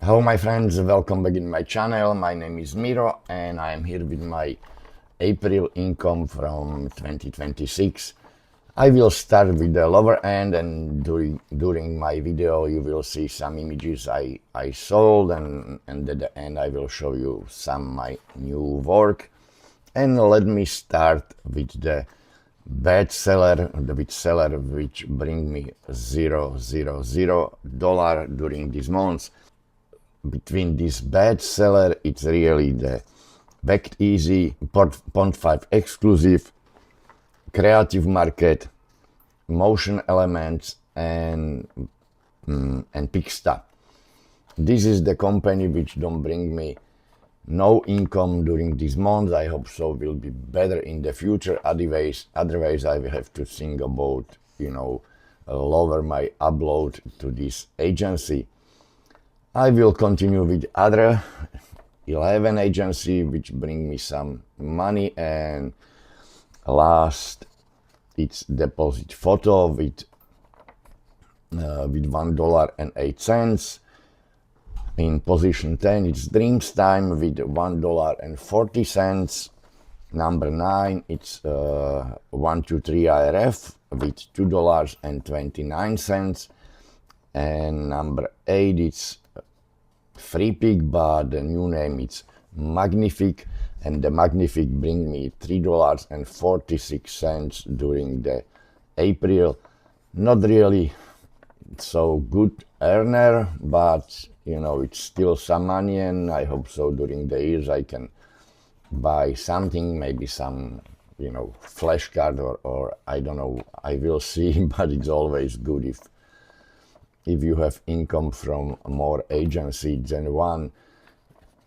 Hello my friends, welcome back in my channel. My name is Miro and I am here with my April income from 2026. I will start with the lower end, and during my video you will see some images I sold, and at the end I will show you some my new work. And let me start with the bad seller, which bring me $0 during these months. Between this bad seller, it's really the Backed Easy, Pond 5 exclusive, creative market, motion elements, and Pixta. This is the company which don't bring me no income during these months. I hope so will be better in the future. Otherwise I will have to think about, lower my upload to this agency. I will continue with other 11 agency which bring me some money, and last it's deposit photo with $1.08. In position 10 it's Dreams Time with $1.40. Number 9 it's 123 IRF with $2.29, and number 8 it's Free Pick, but the new name is Magnific, and the Magnific bring me $3.46 during the April. Not really so good earner, but it's still some money, and I hope so during the years I can buy something, maybe some flash card or I don't know, I will see. But it's always good if you have income from more agencies than one,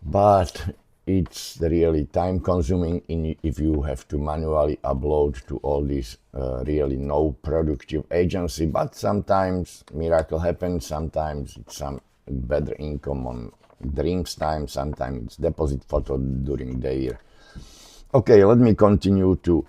but it's really time consuming if you have to manually upload to all these really no productive agency. But sometimes miracle happens, sometimes it's some better income on Dreams Time, sometimes it's deposit photo during the year. Okay, let me continue to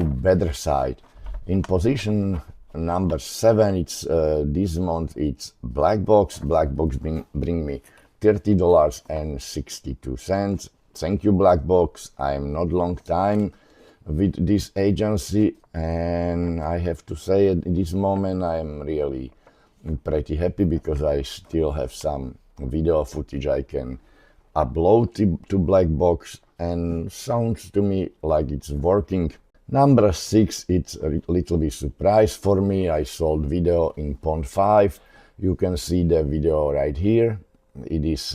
better side. In position number 7, it's this month it's Black Box. Black Box bring me $30.62. Thank you, Black Box. I'm not long time with this agency, and I have to say at this moment I'm really pretty happy because I still have some video footage I can upload to Black Box, and sounds to me like it's working. Number 6, it's a little bit surprise for me. I sold video in Pond 5. You can see the video right here. It is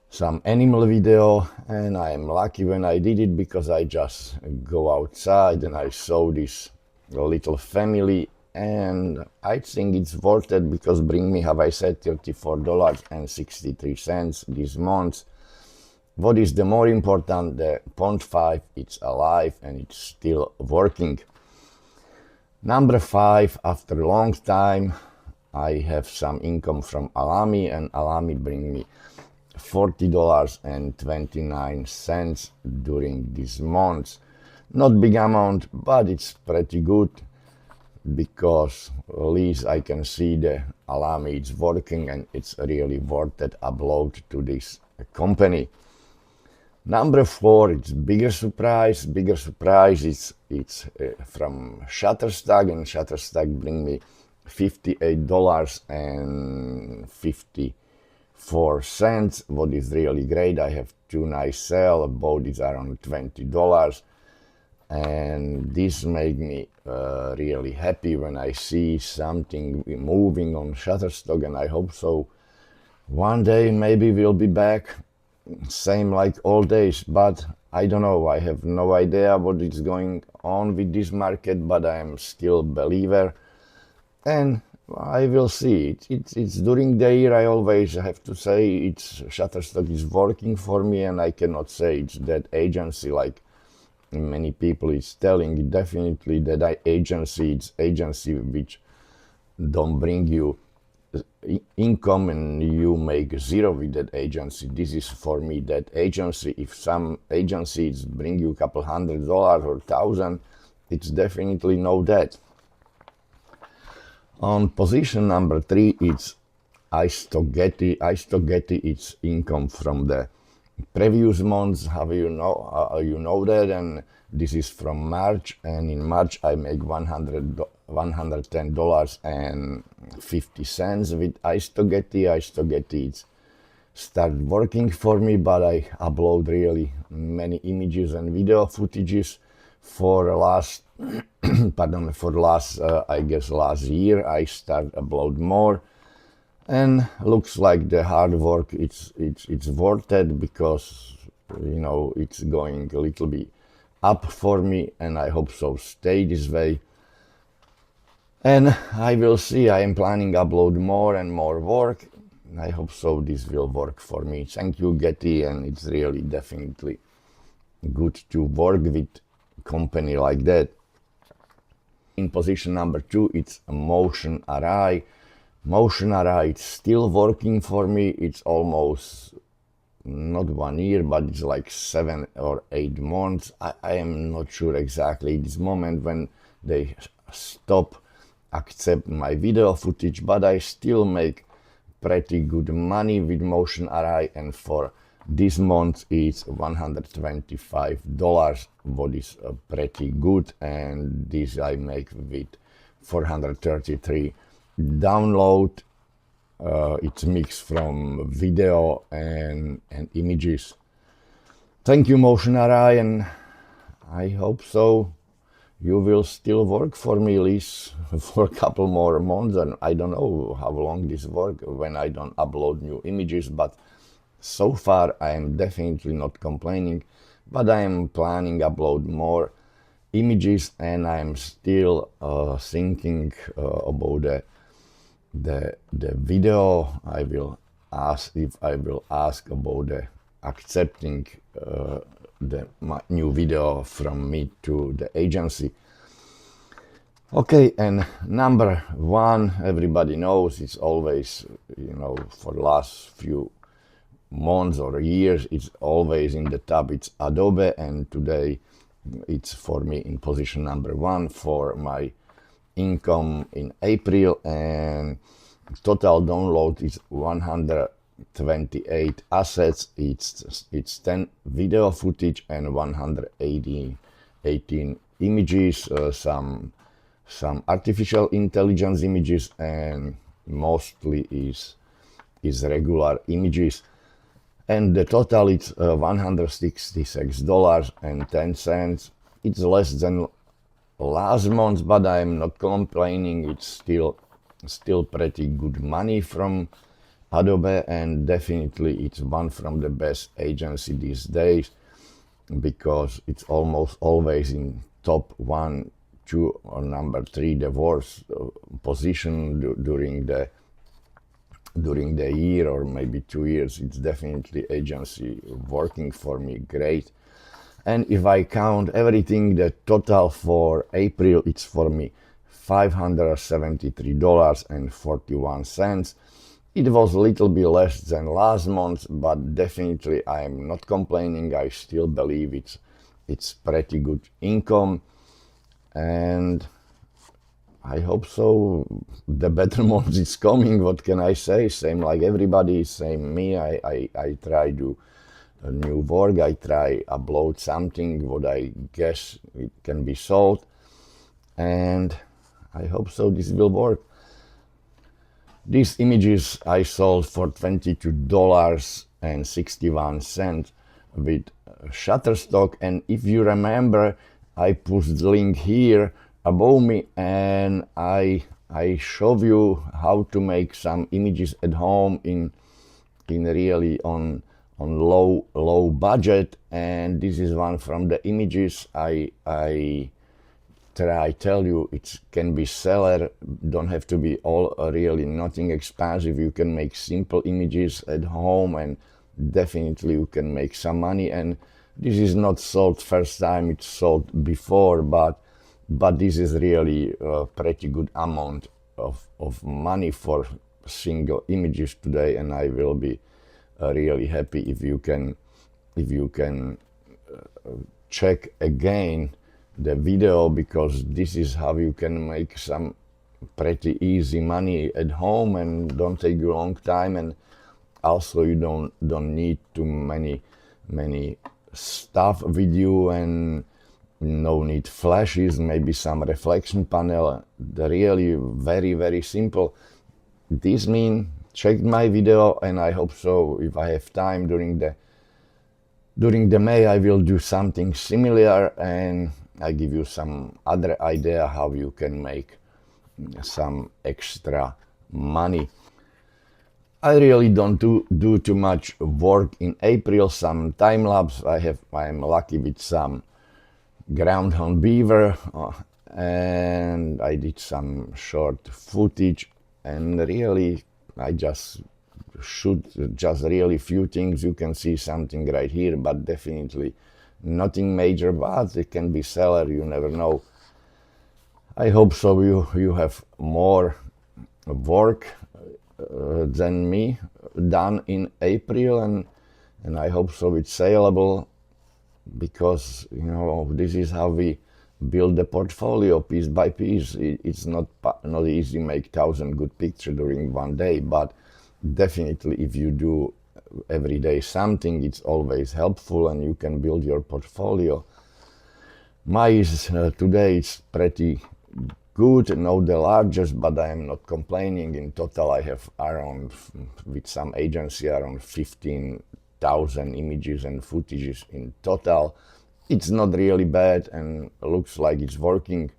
some animal video, and I am lucky when I did it because I just go outside and I saw this little family, and I think it's worth it because bring me, have I said, $34.63 this month. What is the more important, the Pond 5, it's alive and it's still working. Number 5, after a long time, I have some income from Alami, and Alami bring me $40.29 during this month. Not big amount, but it's pretty good because at least I can see the Alami is working and it's really worth it upload to this company. Number 4, it's bigger surprise. Bigger surprise is it's from Shutterstock, and Shutterstock bring me $58.54. What is really great, I have 2 nice sales, both is around $20, and this make me really happy when I see something moving on Shutterstock, and I hope so one day maybe we'll be back same like all days, but I don't know. I have no idea what is going on with this market, but I am still a believer, and I will see. It's during the year. I always have to say Shutterstock is working for me, and I cannot say it's that agency like many people is telling. Definitely that it's agency which don't bring you income and you make zero with that agency. This is for me that agency. If some agencies bring you a couple $100 or $1,000, it's definitely no that. On position number 3, it's iStock Getty, it's income from the previous months. How you know that? And this is from March, and in March I make $110.50 with iStock Getty. iStock Getty it's start working for me, but I upload really many images and video footages for last I guess last year I start upload more, and looks like the hard work it's worth it, because it's going a little bit up for me, and I hope so stay this way. And I will see. I am planning upload more and more work. I hope so this will work for me. Thank you, Getty, and it's really definitely good to work with company like that. In position number 2, it's a Motion Array. Motion Array, it's still working for me. It's almost not 1 year, but it's like 7 or 8 months. I am not sure exactly this moment when they stop accept my video footage, but I still make pretty good money with Motion Array, and for this month it's $125, what is pretty good, and this I make with 433 download. It's mixed from video and images. Thank you, Motion Array, and I hope so you will still work for me at least for a couple more months, and I don't know how long this work when I don't upload new images, but so far I am definitely not complaining, but I am planning upload more images, and I am still thinking about the video. I will ask about the accepting my new video from me to the agency. Okay, and number 1, everybody knows, it's always, for the last few months or years, it's always in the top, it's Adobe, and today it's for me in position number 1 for my income in April, and total download is 128 assets. It's 10 video footage and 118 images, some artificial intelligence images, and mostly is regular images. And the total is $166.10. It's less than last month, but I'm not complaining. It's still pretty good money from Adobe, and definitely it's one from the best agency these days, because it's almost always in top 1, 2, or number 3, the worst position during the year or maybe 2 years. It's definitely agency working for me great. And if I count everything, the total for April, it's for me $573.41. It was a little bit less than last month, but definitely I'm not complaining. I still believe it's pretty good income, and I hope so. The better months is coming. What can I say? Same like everybody, same me. I try to new work. I try upload something what I guess it can be sold, and I hope so this will work. These images I sold for $22.61 with Shutterstock, and if you remember, I put the link here above me, and I show you how to make some images at home in really on low budget, and this is one from the images. I tell you it can be seller, don't have to be all really nothing expensive. You can make simple images at home, and definitely you can make some money. And this is not sold first time, it's sold before, but this is really a pretty good amount of money for single images today, and I will be really happy if you can check again the video, because this is how you can make some pretty easy money at home and don't take a long time, and also you don't need too many stuff with you, and no need flashes, maybe some reflection panel. The really very simple. This mean check my video, and I hope so if I have time during the May I will do something similar, and I give you some other idea how you can make some extra money. I really don't do too much work in April. Some time lapse. I'm lucky with some groundhog beaver, and I did some short footage, and really I just shoot just really few things. You can see something right here, but definitely nothing major, but it can be seller, you never know. I hope so you have more work than me done in April, and I hope so it's saleable, because this is how we build the portfolio piece by piece. It's not easy to make 1,000 good pictures during one day, but definitely if you do every day something, it's always helpful and you can build your portfolio. My today is pretty good, not the largest, but I am not complaining. In total I have around, with some agency, around 15,000 images and footages in total. It's not really bad and looks like it's working.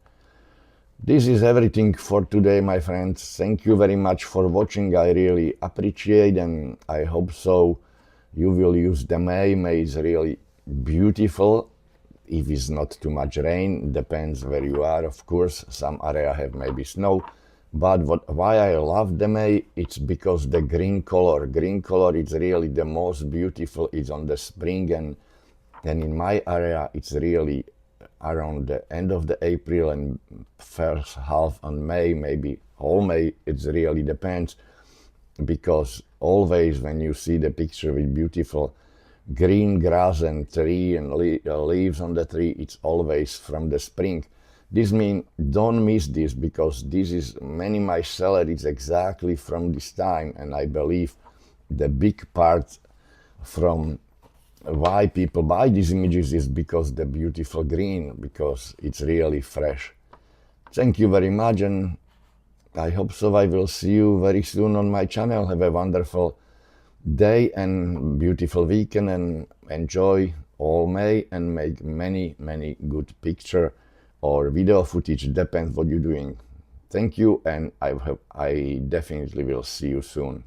This is everything for today, my friends. Thank you very much for watching. I really appreciate, and I hope so you will use the May. May is really beautiful if it's not too much rain. Depends where you are, of course. Some area have maybe snow. But why I love the May, it's because the green color. Green color is really the most beautiful. It's on the spring, and in my area it's really around the end of the April and first half on May, maybe whole May. It really depends, because always when you see the picture with beautiful green grass and tree and leaves on the tree, it's always from the spring. This means don't miss this, because this is many my seller is exactly from this time, and I believe the big part from why people buy these images is because the beautiful green, because it's really fresh. Thank you very much, and I hope so I will see you very soon on my channel. Have a wonderful day and beautiful weekend, and enjoy all May and make many good picture or video footage, depends what you're doing. Thank you, and I definitely will see you soon.